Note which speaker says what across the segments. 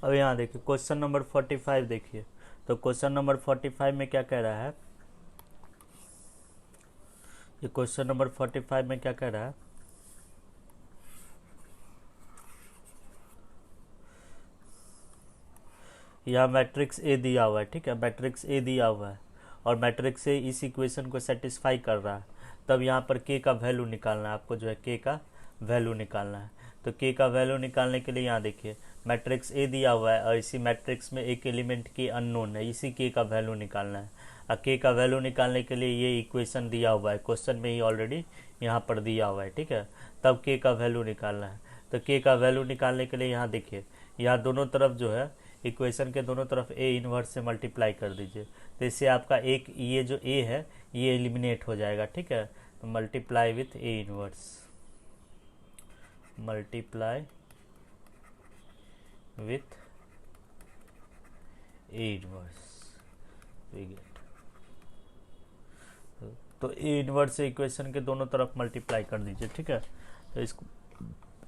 Speaker 1: अब यहाँ देखिए क्वेश्चन नंबर 45 देखिए। तो क्वेश्चन नंबर 45 में क्या कह रहा है, ये क्वेश्चन नंबर 45 में क्या कह रहा है, यहाँ मैट्रिक्स ए दिया हुआ है, ठीक है, मैट्रिक्स ए दिया हुआ है और मैट्रिक्स ए इस इक्वेशन को सेटिस्फाई कर रहा है। तब यहाँ पर के का वैल्यू निकालना है आपको, जो है के का वैल्यू निकालना है। तो के का वैल्यू निकालने के लिए यहाँ देखिए मैट्रिक्स ए दिया हुआ है और इसी मैट्रिक्स में एक एलिमेंट के अननोन है, इसी के का वैल्यू निकालना है। और के का वैल्यू निकालने के लिए ये इक्वेशन दिया हुआ है, क्वेश्चन में ही ऑलरेडी यहाँ पर दिया हुआ है, ठीक है। तब के का वैल्यू निकालना है। तो के का वैल्यू निकालने के लिए यहाँ देखिए, यहाँ दोनों तरफ जो है इक्वेशन के दोनों तरफ ए इन्वर्स से मल्टीप्लाई कर दीजिए। तो इससे आपका एक ये जो ए है ये एलिमिनेट हो जाएगा, ठीक है। तो multiply with A inverse, multiply with A inverse, we get. तो ए इन्वर्स से इक्वेशन के दोनों तरफ मल्टीप्लाई कर दीजिए, ठीक है। तो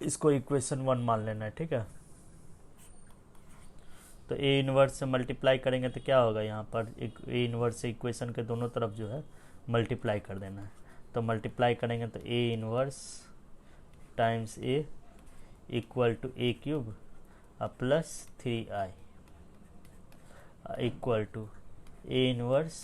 Speaker 1: इसको इक्वेशन 1 मान लेना है, ठीक है। तो ए इन्वर्स से मल्टीप्लाई करेंगे तो क्या होगा, यहाँ पर एक ए इन्वर्स से इक्वेशन के दोनों तरफ जो है मल्टीप्लाई कर देना है। तो मल्टीप्लाई करेंगे तो A inverse times A equal to A cube plus 3i equal to A inverse,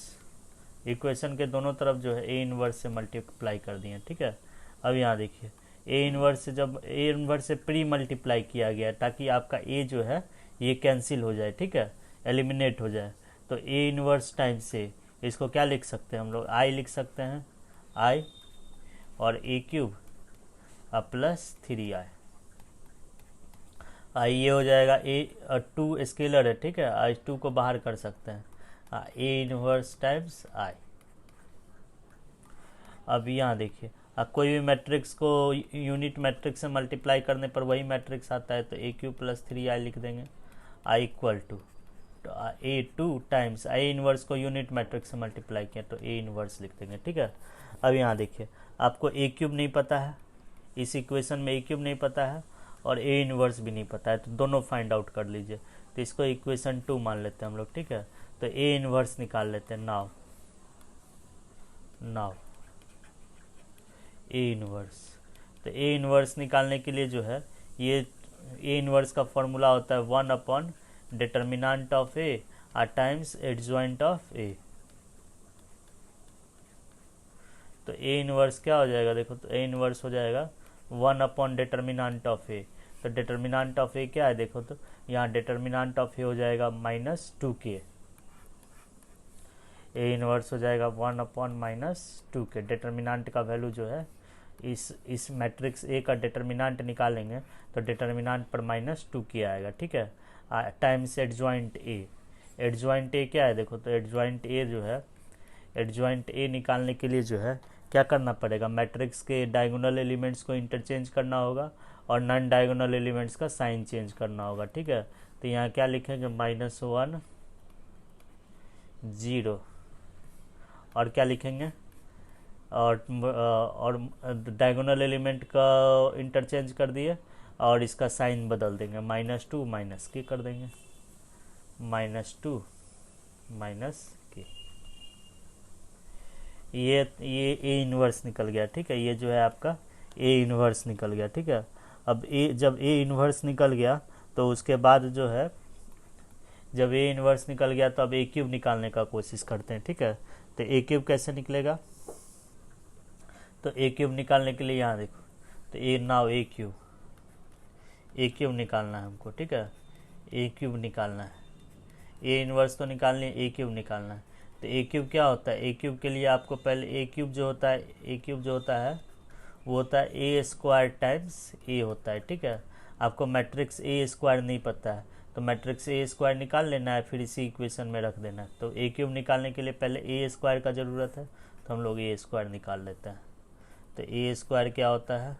Speaker 1: equation के दोनों तरफ जो है ए इन्वर्स से मल्टीप्लाई कर दिए, ठीक है। अब यहाँ देखिए ए इन्वर्स से, जब ए इन्वर्स से प्री मल्टीप्लाई किया गया ताकि आपका ए जो है ये कैंसिल हो जाए, ठीक है, एलिमिनेट हो जाए। तो ए इन्वर्स टाइम से इसको क्या लिख सकते हैं हम लोग, आई लिख सकते हैं, आई और ए क्यूब प्लस 3i। आई ये हो जाएगा ए, 2 स्केलर है, ठीक है, आई 2 को बाहर कर सकते हैं, ए इन्वर्स टाइम्स आई। अब यहाँ देखिए अब कोई भी मैट्रिक्स को यूनिट मैट्रिक्स से मल्टीप्लाई करने पर वही मैट्रिक्स आता है, तो ए क्यू प्लस 3i लिख देंगे, I equal to A 2 times I inverse को यूनिट मैट्रिक्स से मल्टीप्लाई किया तो ए इन्वर्स लिख देंगे, ठीक है। अब यहाँ देखिए आपको ए क्यूब नहीं पता है, इस इक्वेशन में ए क्यूब नहीं पता है और ए इन्वर्स भी नहीं पता है, तो दोनों फाइंड आउट कर लीजिए। तो इसको इक्वेशन 2 मान लेते हैं हम लोग, ठीक है। तो ए इन्वर्स निकाल लेते हैं, नाउ ए इन्वर्स। तो ए इन्वर्स निकालने के लिए जो है ये ए इन्वर्स का फॉर्मूला होता है 1 upon determinant of A times adjoint of A. तो ए इन्वर्स क्या हो जाएगा, देखो तो ए इन्वर्स हो जाएगा 1 अपॉन डिटर्मिनेंट ऑफ ए। तो डिटर्मिनेंट ऑफ ए क्या है, देखो तो यहाँ डिटर्मिनेंट ऑफ ए हो जाएगा -2k, ए इन्वर्स हो जाएगा 1 अपॉन -2k। डिटर्मिनेंट का वैल्यू जो है इस मैट्रिक्स ए का डिटर्मिनेंट निकालेंगे तो डिटर्मिनेंट पर -2k आएगा, ठीक है, times adjoint A. Adjoint A क्या है, देखो तो एडजॉइंट ए जो है, एडजॉइंट ए निकालने के लिए जो है क्या करना पड़ेगा, मैट्रिक्स के डायगोनल एलिमेंट्स को इंटरचेंज करना होगा और नॉन डायगोनल एलिमेंट्स का साइन चेंज करना होगा, ठीक है। तो यहाँ क्या लिखेंगे, -1 0 और क्या लिखेंगे, और डायगोनल एलिमेंट का इंटरचेंज कर दिए और इसका साइन बदल देंगे, -2 -k कर देंगे, -2 -k। ये ए इन्वर्स निकल गया, ठीक है, ये जो है आपका ए इन्वर्स निकल गया, ठीक है। अब जब ए इन्वर्स निकल गया तो उसके बाद जो है, जब ए इन्वर्स निकल गया तो अब ए क्यूब निकालने का कोशिश करते हैं, ठीक है। तो ए क्यूब कैसे निकलेगा, तो ए क्यूब निकालने के लिए यहाँ देखो तो ए नाउ ए क्यूब निकालना है हमको, ठीक है, ए क्यूब निकालना है, ए इन्वर्स तो निकालनी है, ए क्यूब निकालना है। तो ए क्यूब क्या होता है, ए क्यूब के लिए आपको पहले ए क्यूब जो होता है वो होता है ए स्क्वायर टाइम्स ए होता है, ठीक है। आपको मैट्रिक्स ए स्क्वायर नहीं पता है तो मैट्रिक्स ए स्क्वायर निकाल लेना है, फिर इसी इक्वेशन में रख देना है। तो ए क्यूब निकालने के लिए पहले ए स्क्वायर का ज़रूरत है तो हम लोग ए स्क्वायर निकाल लेते हैं। तो ए स्क्वायर क्या होता है,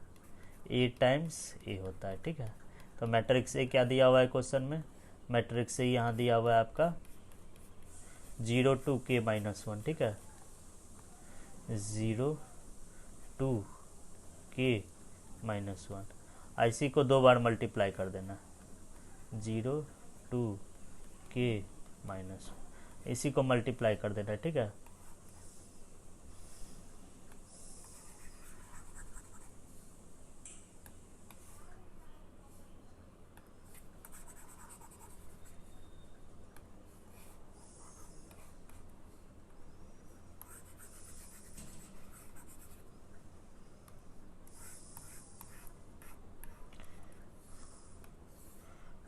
Speaker 1: ए टाइम्स ए होता है, ठीक है। तो मैट्रिक्स ए क्या दिया हुआ है क्वेश्चन में, मैट्रिक्स ए यहाँ दिया हुआ है आपका 0 to k -1, ठीक है, 0 to k -1। IC को 2 बार मल्टीप्लाई कर देना, 0 2k माइनस, इसी को मल्टीप्लाई कर देना है, ठीक है।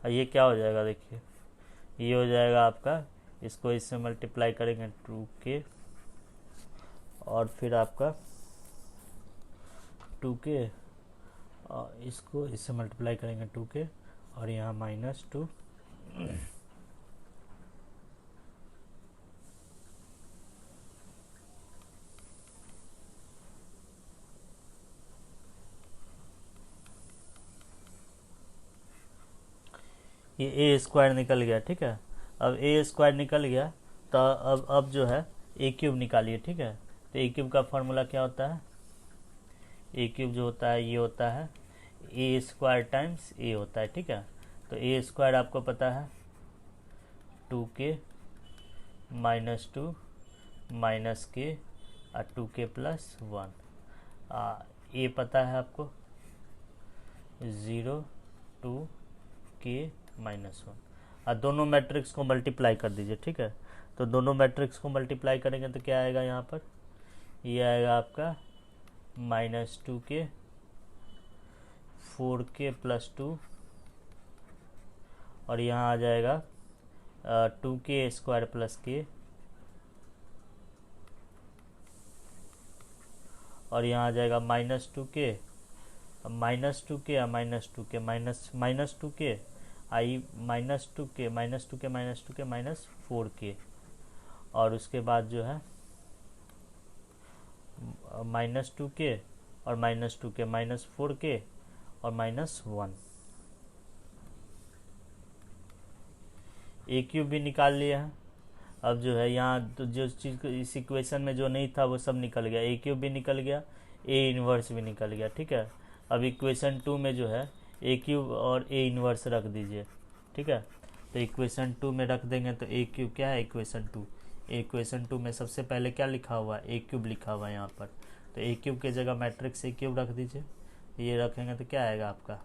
Speaker 1: ये क्या हो जाएगा, देखिए ये हो जाएगा आपका, इसको इससे मल्टीप्लाई करेंगे 2k, और फिर आपका 2k, और इसको इससे मल्टीप्लाई करेंगे 2k, और यहाँ -2, ये ए स्क्वायर निकल गया, ठीक है। अब ए स्क्वायर निकल गया, तो अब जो है ए क्यूब निकालिए, ठीक है। तो ए क्यूब का फॉर्मूला क्या होता है, ए क्यूब जो होता है ये होता है ए स्क्वायर टाइम्स ए होता है, ठीक है। तो ए स्क्वायर आपको पता है 2k -2 -k और 2k + 1, ए पता है आपको 0 2k -1, और दोनों मैट्रिक्स को मल्टीप्लाई कर दीजिए, ठीक है। तो दोनों मैट्रिक्स को मल्टीप्लाई करेंगे तो क्या आएगा यहाँ पर, ये आएगा आपका -2k 4k + 2, और यहाँ आ जाएगा 2k स्क्वायर + k, और यहाँ आ जाएगा -2k -2k -2k आई -2k -4k, और उसके बाद जो है -2k और -2k -4k और -1, ए क्यूब भी निकाल लिया है। अब जो है यहाँ तो जो चीज़ इस इक्वेशन में जो नहीं था वो सब निकल गया, ए क्यूब भी निकल गया, ए इन्वर्स भी निकल गया, ठीक है। अब इक्वेशन 2 में जो है ए क्यूब और ए इन्वर्स रख दीजिए, ठीक है। तो इक्वेशन 2 में रख देंगे तो ए क्यूब क्या है, इक्वेशन 2 में सबसे पहले क्या लिखा हुआ है, ए क्यूब लिखा हुआ है यहाँ पर। तो ए क्यूब के जगह मैट्रिक्स ए क्यूब रख दीजिए, ये रखेंगे तो क्या आएगा आपका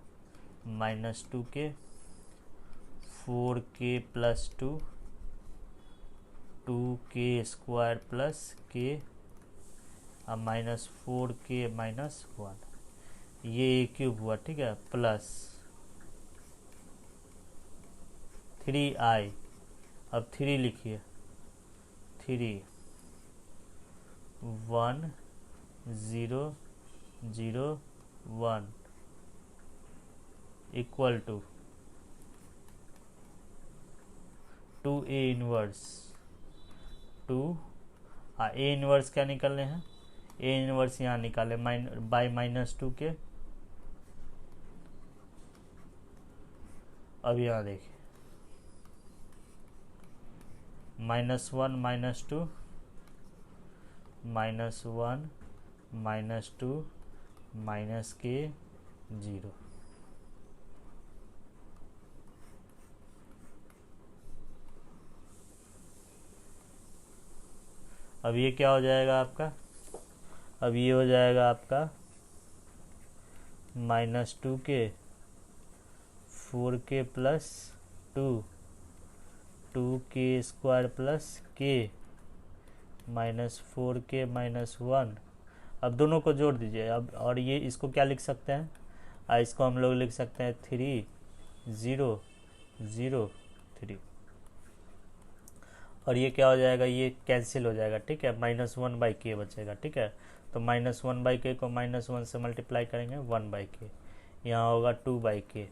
Speaker 1: -2k 4k + 2 2k square + k अब -4k -1, ये ए क्यूब हुआ, ठीक है, प्लस 3i, अब 3 लिखिए, 3 1 0 0 1 equal to 2a inverse 2, A inverse क्या निकलने हैं, ए इन्वर्स यहाँ निकाले बाय -2k। अब यहाँ देखिए -1 -2 -1 -2 -k 0, अब ये क्या हो जाएगा आपका, अब ये हो जाएगा आपका -2k 4k + 2 2k square + k -4k -1, अब दोनों को जोड़ दीजिए। अब और ये इसको क्या लिख सकते हैं, इसको हम लोग लिख सकते हैं 3 0 0 3, और ये क्या हो जाएगा, ये कैंसिल हो जाएगा, ठीक है, -1/k बचेगा, ठीक है। तो -1/k को -1 से मल्टीप्लाई करेंगे 1/k, यहाँ होगा 2/k,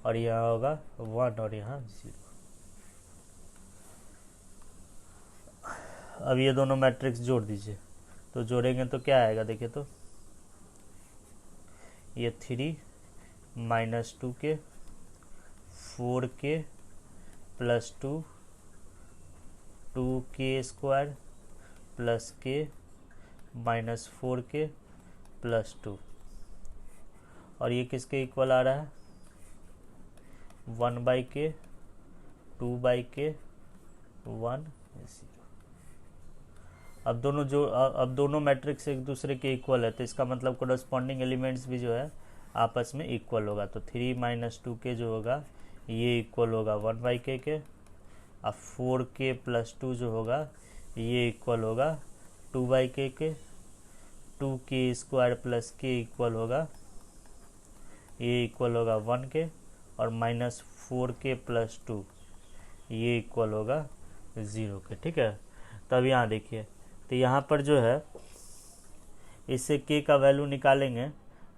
Speaker 1: और यहाँ होगा 1 और यहाँ 0। अब ये दोनों मैट्रिक्स जोड़ दीजिए, तो जोड़ेंगे तो क्या आएगा, देखिए तो ये 3 -2k 4k + 2 2k square + k -4k + 2, और ये किसके इक्वल आ रहा है 1/k 2/k 1 0। अब दोनों मैट्रिक्स एक दूसरे के इक्वल है, तो इसका मतलब कोरस्पॉन्डिंग एलिमेंट्स भी जो है आपस में इक्वल होगा। तो 3 - 2k जो होगा ये इक्वल होगा 1/k के। अब 4k + 2 जो होगा ये इक्वल होगा 2/k के। 2k² + k इक्वल होगा, ये इक्वल होगा 1 के। और -4k + 2 ये इक्वल होगा 0 के, ठीक है। तब यहाँ देखिए, तो यहाँ पर जो है इससे k का वैल्यू निकालेंगे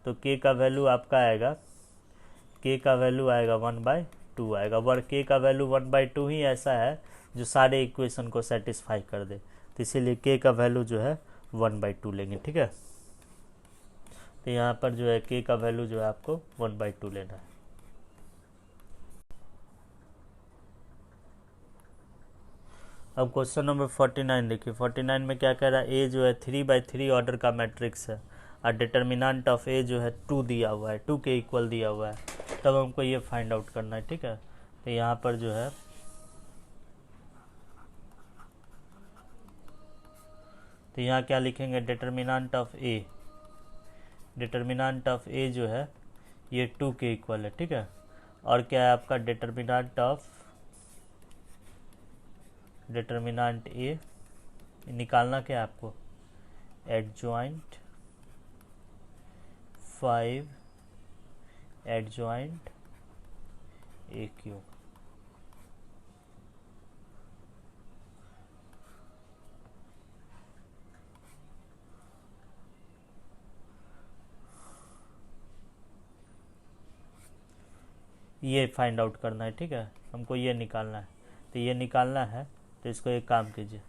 Speaker 1: तो k का वैल्यू आपका आएगा, k का वैल्यू आएगा 1/2 आएगा। और k का वैल्यू 1/2 ही ऐसा है जो सारे इक्वेशन को सेटिस्फाई कर दे, तो इसीलिए k का वैल्यू जो है 1/2 लेंगे, ठीक है। तो यहाँ पर जो है k का वैल्यू जो है आपको 1/2 लेना है। अब क्वेश्चन नंबर 49 देखिए। 49 में क्या कह रहा है, ए जो है 3/3 ऑर्डर का मैट्रिक्स है और डिटर्मिनेंट ऑफ ए जो है 2 दिया हुआ है, 2 के इक्वल दिया हुआ है। तब हमको ये फाइंड आउट करना है, ठीक है। तो यहाँ पर जो है तो यहाँ क्या लिखेंगे, determinant of A, determinant of A जो है ये 2 के इक्वल है, ठीक है। और क्या है आपका डिटर्मिनेंट ए निकालना क्या है आपको, एडजॉइंट 5 एडजॉइंट ए क्यूब। ये फाइंड आउट करना है, ठीक है। हमको ये निकालना है, तो ये निकालना है, तो इसको एक काम कीजिए।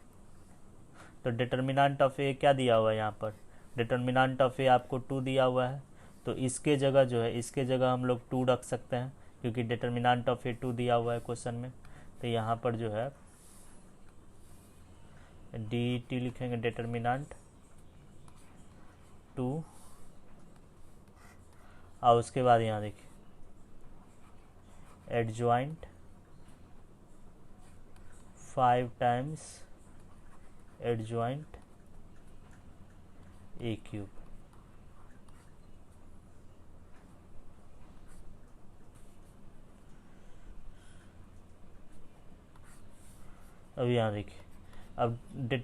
Speaker 1: तो डिटर्मिनेंट ऑफ ए क्या दिया हुआ है यहाँ पर, डिटर्मिनेंट ऑफ ए आपको 2 दिया हुआ है, तो इसके जगह जो है इसके जगह हम लोग 2 रख सकते हैं, क्योंकि डिटर्मिनेंट ऑफ ए 2 दिया हुआ है क्वेश्चन में। तो यहाँ पर जो है dt लिखेंगे, डिटर्मिनेंट 2, और उसके बाद यहाँ देखिए adjoint 5 times adjoint A cube. अब यहाँ देखिए, अब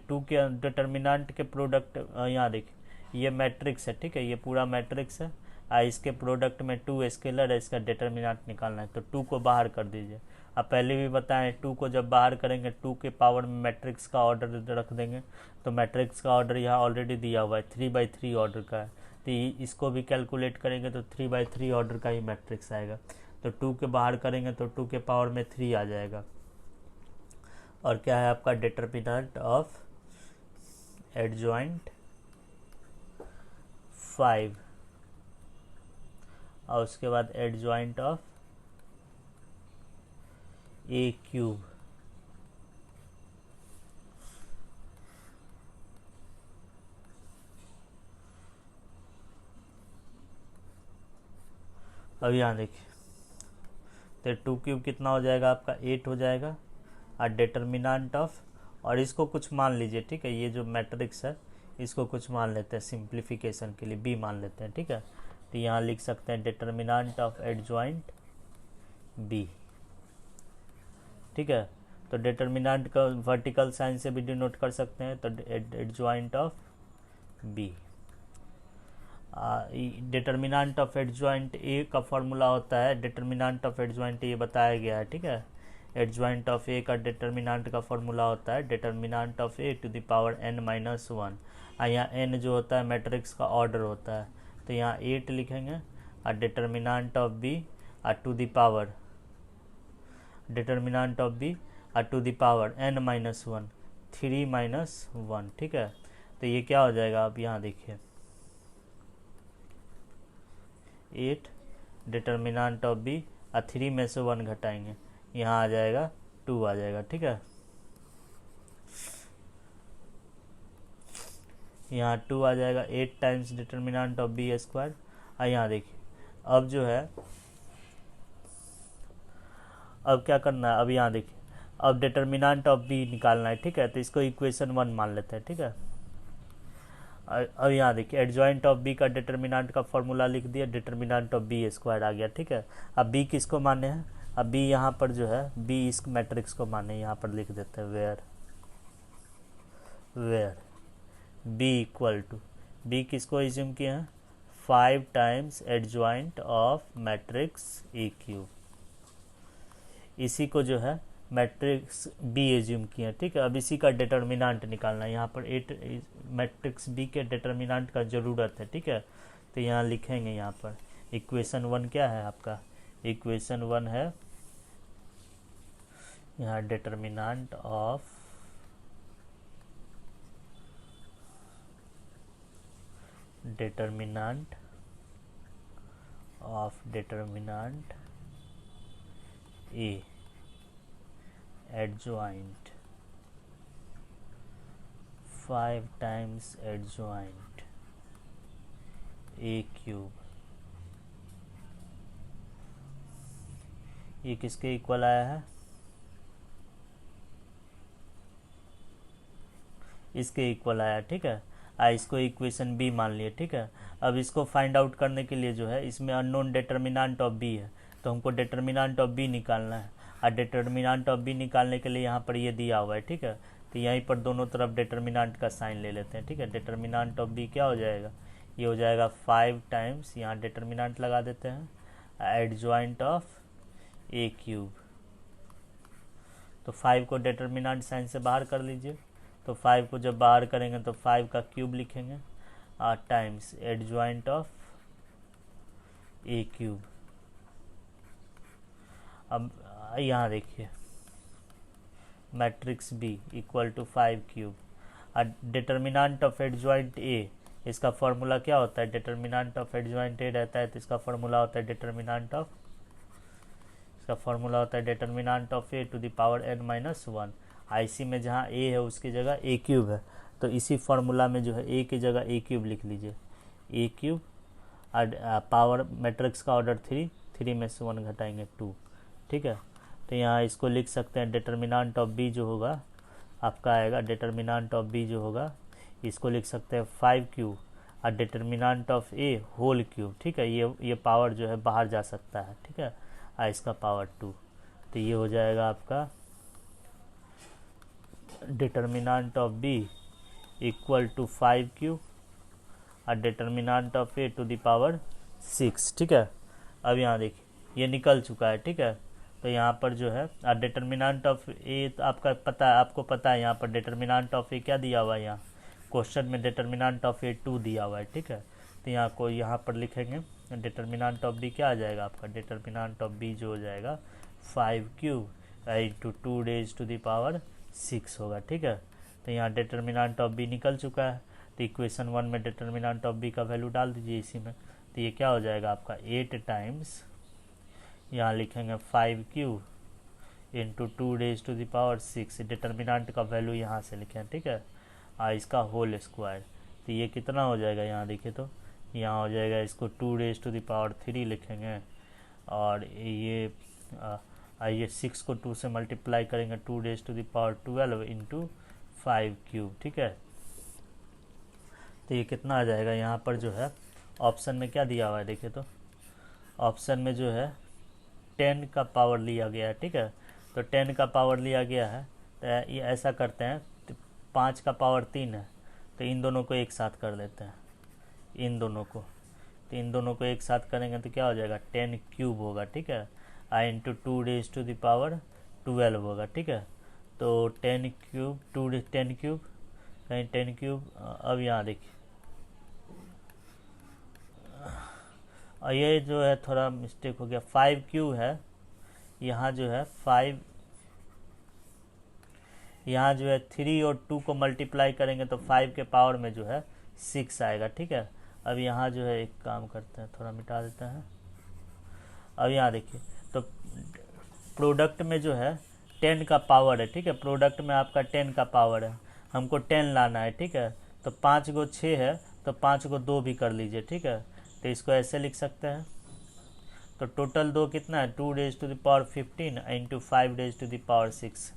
Speaker 1: 2 के डिटर्मिनेंट के प्रोडक्ट, यहाँ देखिए ये मैट्रिक्स है, ठीक है, ये पूरा मैट्रिक्स है। इसके प्रोडक्ट में 2 स्केलर है, इसका डिटर्मिनेंट निकालना है, तो 2 को बाहर कर दीजिए। अब पहले भी बताएं, 2 को जब बाहर करेंगे 2 के पावर में मैट्रिक्स का ऑर्डर रख देंगे, तो मैट्रिक्स का ऑर्डर यहाँ ऑलरेडी दिया हुआ है, 3/3 ऑर्डर का है। तो इसको भी कैलकुलेट करेंगे तो 3/3 ऑर्डर का ही मैट्रिक्स आएगा। तो 2 के बाहर करेंगे तो 2 के पावर में 3 आ जाएगा। और क्या है आपका डिटर्मिनेंट ऑफ एडजॉइंट 5, और उसके बाद एडजॉइंट ऑफ ए क्यूब। अब यहाँ देखिए, तो 2 क्यूब कितना हो जाएगा आपका, 8 हो जाएगा। और डिटर्मिनेंट ऑफ, और इसको कुछ मान लीजिए, ठीक है, ये जो मैट्रिक्स है इसको कुछ मान लेते हैं सिंप्लीफिकेशन के लिए, बी मान लेते हैं, ठीक है। तो यहाँ लिख सकते हैं डिटर्मिनेंट ऑफ एडजॉइंट बी, ठीक है। तो डिटर्मिनेंट का वर्टिकल साइन से भी डिनोट कर सकते हैं, तो adjoint of B. Determinant of adjoint A का फॉर्मूला होता है, डिटर्मिनेंट ऑफ एडजॉइंट ए बताया गया है, ठीक है। एडजॉइंट ऑफ ए का डिटर्मिनेंट का फॉर्मूला होता है determinant of A to the power n-1। यहाँ n जो होता है मैट्रिक्स का ऑर्डर होता है, तो यहाँ 8 लिखेंगे। और determinant of B to the power, determinant of B to the power n-1, 3-1, ठीक है। तो ये क्या हो जाएगा, आप यहाँ देखिए 8 डिटर्मिनेंट ऑफ बी, 3 में से 1 घटाएंगे, यहाँ आ जाएगा 2 आ जाएगा, ठीक है। यहाँ 2 आ जाएगा, 8 times determinant of B square. और यहाँ देखिए अब जो है, अब क्या करना है, अब यहाँ देखिए अब डिटर्मिनेंट ऑफ बी निकालना है, ठीक है। तो इसको इक्वेशन 1 मान लेते हैं, ठीक है। अब यहाँ देखिए एडजॉइंट ऑफ बी का डिटर्मिनेंट का फॉर्मूला लिख दिया, डिटर्मिनेंट ऑफ बी स्क्वायर आ गया, ठीक है। अब बी किसको माने हैं, अब बी यहाँ पर जो है बी इस मैट्रिक्स को माने, यहाँ पर लिख देते हैं where B equal to, B किसको एज्यूम किए हैं 5 times adjoint of matrix A cube, इसी को जो है मैट्रिक्स बी एज्यूम किए हैं, ठीक है। अब इसी का डिटर्मिनेंट निकालना है, यहाँ पर मैट्रिक्स बी के डिटर्मिनेंट का ज़रूरत है, ठीक है। तो यहाँ लिखेंगे, यहाँ पर इक्वेशन 1 क्या है आपका, इक्वेशन 1 है यहाँ determinant of determinant A adjoint 5 times adjoint A cube, ये किसके इक्वल आया है, इसके इक्वल आया, ठीक है। इसको इक्वेशन बी मान लिए, ठीक है। अब इसको फाइंड आउट करने के लिए जो है इसमें अननोन डिटर्मिनेंट ऑफ बी है, तो हमको डिटर्मिनेंट ऑफ बी निकालना है, और डिटर्मिनेंट ऑफ बी निकालने के लिए यहाँ पर ये दिया हुआ है, ठीक है। तो यहीं पर दोनों तरफ डिटर्मिनेंट का साइन ले लेते हैं, ठीक है। डिटर्मिनेंट ऑफ बी क्या हो जाएगा, ये हो जाएगा 5 टाइम्स, यहाँ डिटर्मिनेंट लगा देते हैं, एडजॉइंट ऑफ ए क्यूब, तो 5 को डिटर्मिनेंट साइन से बाहर कर लीजिए, तो 5 को जब बाहर करेंगे तो 5 का क्यूब लिखेंगे, times adjoint of A cube. अब यहाँ देखिए matrix B equal to 5 cube, determinant of adjoint A, इसका फॉर्मूला क्या होता है, डिटर्मिनेंट ऑफ एडजॉइंट ए रहता है तो इसका फॉर्मूला होता है डिटर्मिनेंट ऑफ, इसका फॉर्मूला होता है determinant of A to the power n-1। आईसी में जहाँ ए है उसकी जगह ए क्यूब है, तो इसी फार्मूला में जो है ए की जगह ए क्यूब लिख लीजिए, ए क्यूब पावर मैट्रिक्स का ऑर्डर 3 में से 1 घटाएंगे 2, ठीक है। तो यहाँ इसको लिख सकते हैं डिटर्मिनेंट ऑफ बी जो होगा आपका आएगा, डिटर्मिनेंट ऑफ बी जो होगा इसको लिख सकते हैं 5 क्यूब और determinant of A whole cube, ठीक है। ये पावर जो है बाहर जा सकता है, ठीक है, इसका पावर 2, तो ये हो जाएगा आपका determinant of B equal to 5 cube और determinant of A to the power 6, ठीक है। अब यहाँ देखिए ये निकल चुका है, ठीक है। तो यहाँ पर जो है डिटर्मिनेंट ऑफ ए आपका पता है, आपको पता है यहाँ पर डिटर्मिनेंट ऑफ ए क्या दिया हुआ है, यहाँ क्वेश्चन में डिटर्मिनेंट ऑफ ए 2 दिया हुआ है, ठीक है। तो यहाँ पर लिखेंगे डिटर्मिनेंट ऑफ बी क्या आ जाएगा आपका, डिटर्मिनेंट ऑफ बी जो हो जाएगा 5 cube into 2 raise to the power 6 होगा, ठीक है। तो यहाँ डिटर्मिनेंट ऑफ बी निकल चुका है, तो इक्वेशन 1 में डिटर्मिनेंट ऑफ बी का वैल्यू डाल दीजिए इसी में, तो ये क्या हो जाएगा आपका 8 टाइम्स, यहाँ लिखेंगे 5 cube into 2 raise to the power 6, determinant का वैल्यू यहाँ से लिखें, ठीक है, इसका होल स्क्वायर, तो ये कितना हो जाएगा, यहाँ देखिए तो यहाँ हो जाएगा, इसको 2 रेज टू द पावर 3 लिखेंगे, और ये 6 को 2 से मल्टीप्लाई करेंगे, 2 raise to the power 12 into 5 cube, ठीक है। तो ये कितना आ जाएगा, यहाँ पर जो है ऑप्शन में क्या दिया हुआ है देखिए, तो ऑप्शन में जो है 10 का पावर लिया गया है, ठीक है। तो 10 का पावर लिया गया है, तो ये ऐसा करते हैं, तो 5 का पावर 3 है, तो इन दोनों को एक साथ कर लेते हैं, इन दोनों को, तो इन दोनों को एक साथ करेंगे तो क्या हो जाएगा 10 क्यूब होगा, ठीक है, into 2 raise to the power 12 होगा, ठीक है। तो 10 क्यूब 10 क्यूब कहीं 10 क्यूब, अब यहाँ देखिए ये जो है थोड़ा मिस्टेक हो गया, 5 क्यूब है, यहाँ जो है 5, यहाँ जो है 3 और 2 को मल्टीप्लाई करेंगे तो 5 के पावर में जो है 6 आएगा, ठीक है। अब यहाँ जो है एक काम करते हैं, थोड़ा मिटा देते हैं। अब यहाँ देखिए तो प्रोडक्ट में जो है 10 का पावर है, ठीक है, प्रोडक्ट में आपका 10 का पावर है, हमको 10 लाना है, ठीक है। तो 5 को 6 है, तो 5 को 2 भी कर लीजिए, ठीक है। तो इसको ऐसे लिख सकते हैं, तो टोटल 2 कितना है, 2 raise to the power 15 into 5 raise to the power 6,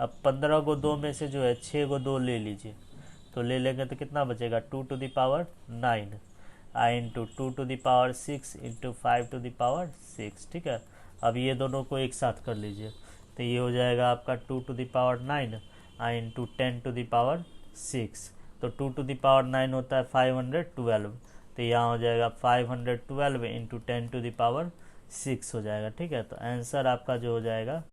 Speaker 1: अब 15 को 2 में से जो है 6 को 2 ले लीजिए, तो ले लेंगे तो कितना बचेगा 2⁹ 9 आई इंटू 2⁶ इंटू 5⁶, ठीक है। अब ये दोनों को एक साथ कर लीजिए, तो ये हो जाएगा आपका 2⁹ 9 आई इंटू 10⁶। तो 2⁹ 9 होता है 512, तो यहाँ हो जाएगा 512 इंटू 10⁶ हो जाएगा, ठीक है। तो आंसर आपका जो हो जाएगा